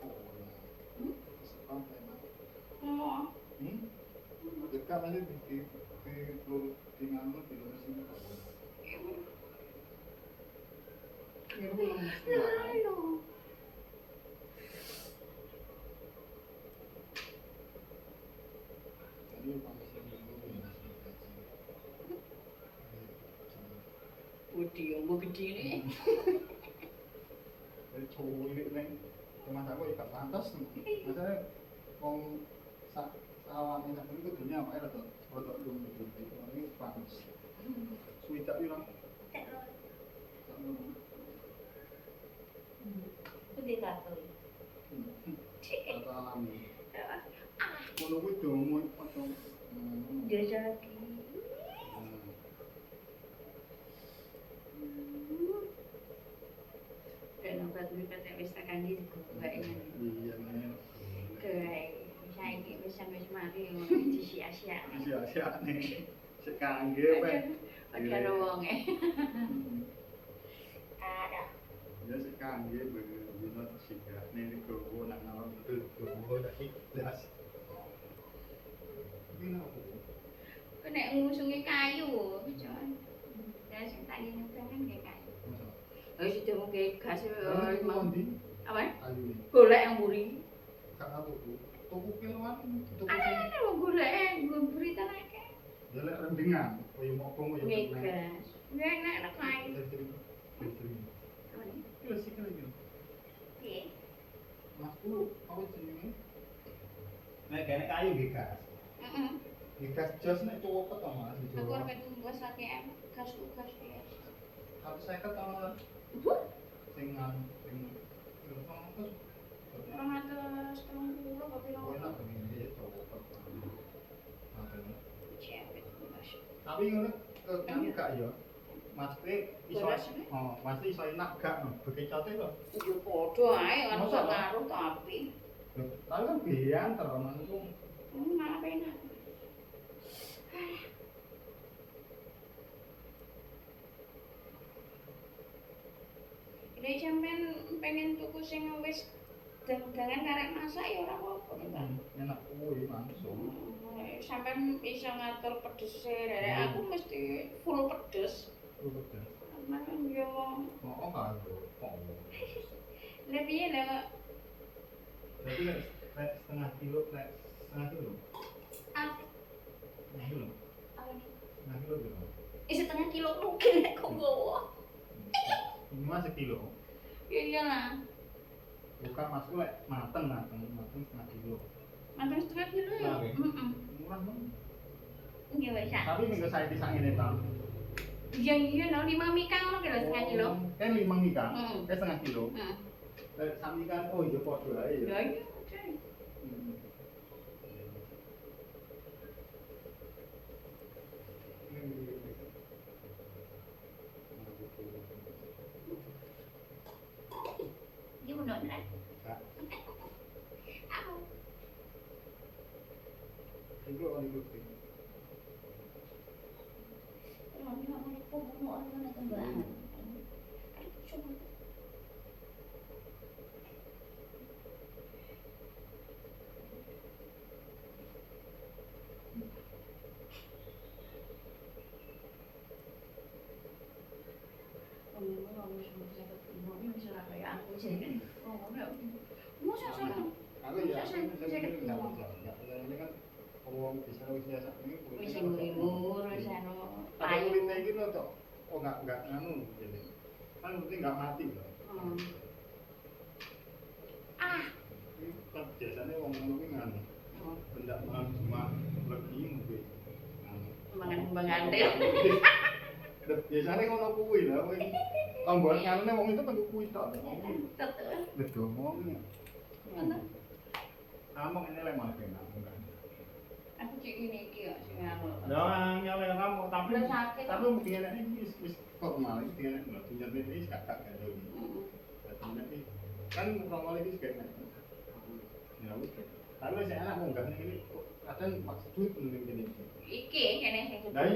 apa ya? Sampai mati. Oh. Dekat aja di telur di nganu di luar sini kok. Ini belum selesai. Ini pasti dulu ya. Wedi yang mau gede nih. Dari cowok ini neng teman aku ikat pantas maksudnya mau awak minyak ini dunia apa ya tuh produk dulu itu ini pantas sulit tak bilang Putih satu. atau alami kalau itu mau potong Jajal lagi. Dan obat kita wis tekan di enggak ini. iya nih Kayak saiki wis sampe mari ngono disia-sia. sia-sia nih sekangge pe Ada wonge. Ada. ya sekangge bener siga nih gowo nak ngalor gowo dak ikhlas ini apa Nek ngusungi kayu, Jon. Ya sing tak ngene kan kayak kayu. Wis ditemu kayak gas apa? ayu Golek yang buri. kakak tuku tuku kiloan tuku Ana wong golek mburi tenake. ya lek rendingan koyo mokong koyo Ngegas. Nek kayu. Kira sih kan gitu. Piye? Masku apa jenenge? Nek kene kayu gas. Heeh. Gas jos nek cowok to Mas. Aku ora ketumbas lagi gas ugas ya. 150 to. Sing sing Orang atas 30 apa piro? enak ini cowok. Cepet mas. Tapi ngono kan gak ya. Maksudnya iso masih iso enak gak no. Bekecote to. Yo padha ae ora usah ngaruh tapi. Tapi kan biyen terus itu Malah enak. Nek sampean pengen tuku sing wis dagangan karek masak ya ora apa-apa kan. enak kuwi langsung. Sampean iso ngatur pedese, rek aku mesti full pedes. Udah. Malah yo Oh kan. Oh. lha piye lha Berarti lek setengah kilo. ah Setengah kilo. apa nih? Setengah kilo gitu. Setengah kilo mungkin nek kok gowo. Minimal sekilo. Ya iyalah. Bukan masuk lek mateng setengah kilo. Mateng setengah kilo ya. Nah, Heeh. Murah banget. Iya wis ya. Tapi minggu saya pisang ini bang. Iya no 5 mika ngono ki lho setengah kilo. Kan 5 mika, Heeh. setengah kilo. Heeh. Sami kan oh iya podo ae Ya ya. iya. Iya bener kan? Aku Itu orang itu. Aku ya, ini kan ngomong bisa biasa ini. Wis ngimur wis anu Tapi kulitnya gitu tuh, oh nggak nganu jadi, kan penting nggak mati loh. Ini kan biasanya orang nganu nganu, benda malam cuma lebih mungkin. Kembang andil. Biasanya ngono kuwi lah, kuwi. Tombol nganune wong itu kan kuwi tok. Betul. Betul ngomongnya. Ngono. Among ini lemah kena enggak. Aku cek ngene iki kok sing anu. Lah nyale kamu tapi Udah sakit. tapi mungkin ini wis normal iki dia nek punya ini kakak kan jadi. Nanti kan normal iki kayak ya wis. Tapi saya anak mau enggak ini kadang maksud ngene. Iki kene sing Lah